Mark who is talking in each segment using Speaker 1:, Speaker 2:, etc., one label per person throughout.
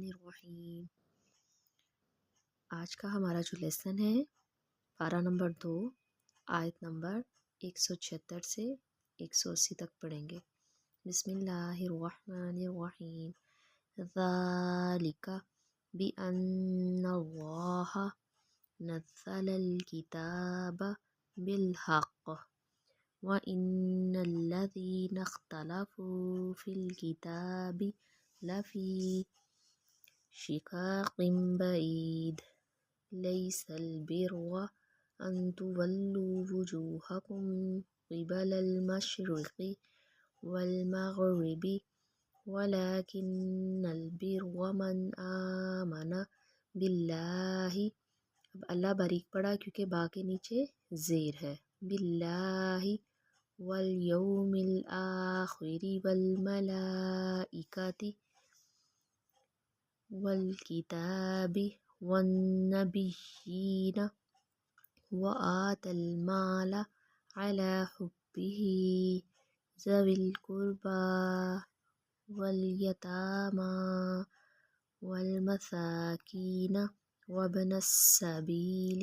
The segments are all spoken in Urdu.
Speaker 1: الرحمن الرحیم۔ آج کا ہمارا جو لیسن ہے پارہ نمبر 2 آیت نمبر 176 سے 180 تک پڑھیں گے۔ بسم اللہ الرحمن الرحیم۔ ذالک بأن اللہ نزل الکتاب بالحق وَإِنَّ الَّذِينَ اخْتَلَفُوا فِي الْكِتَابِ لَفِي شِقَاقٍ بَعِيدٍ لَيْسَ الْبِرَّ أَن تُوَلُّوا وُجُوهَكُمْ قِبَلَ الْمَشْرِقِ وَالْمَغْرِبِ وَلَكِنَّ الْبِرَّ مَنْ آمَنَ بِاللَّهِ۔ اب اللہ باریک پڑھا کیونکہ با کے نیچے زیر ہے۔ باللہ والیوم الآخر والملائکۃ والکتاب والنبیین وآتى المال على حبه ذوي القربى واليتامى والمساكين وابن السبيل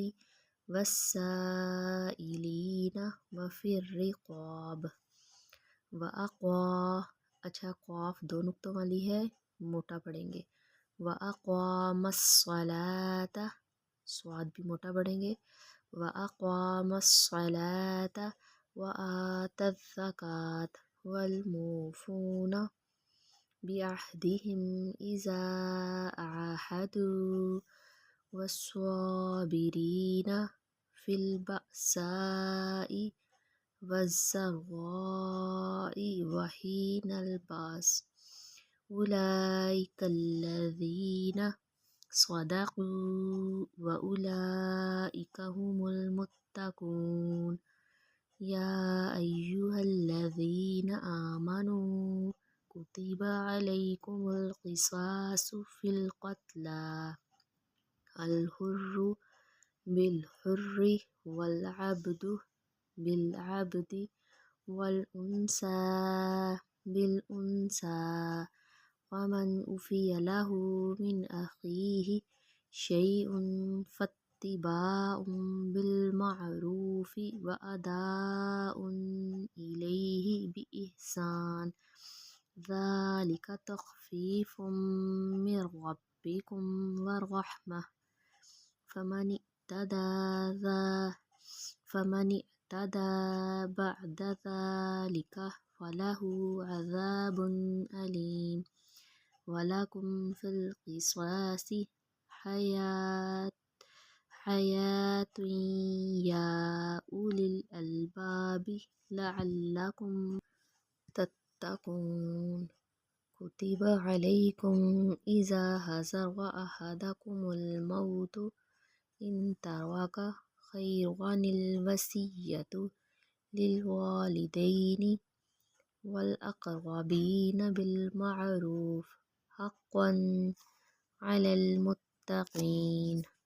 Speaker 1: والسائلین وفی الرقاب اچھا قاف 2 نقطوں والی ہے، موٹا پڑھیں گے۔ وَأَقَامَ الصَّلَاةَ صاد بھی موٹا پڑھیں گے۔ وَأَقَامَ الصَّلَاةَ وَآتَى الزَّكَاةَ وَالْمُوفُونَ بِعَهْدِهِمْ إِذَا عَاهَدُوا والصابرين في البأساء والضراء وحين البأس أولئك الذين صدقوا وأولئك هم المتقون يا أيها الذين آمنوا كتب عليكم القصاص في القتلى الحر بالحر والعبد بالعبد والأنثى بالأنثى ومن أوفي له من أخيه شيء فاتباع بالمعروف وأداء إليه بإحسان ذلك تخفيف من ربكم ورحمة فمن اعتدى بعد ذلك فله عذاب أليم ولكم في القصاص حياة يا أولي الألباب لعلكم تتقون كتب عليكم إذا حضر أحدكم الموت إن ترك خيرا الوصية للوالدين والأقربين بالمعروف حقا على المتقين۔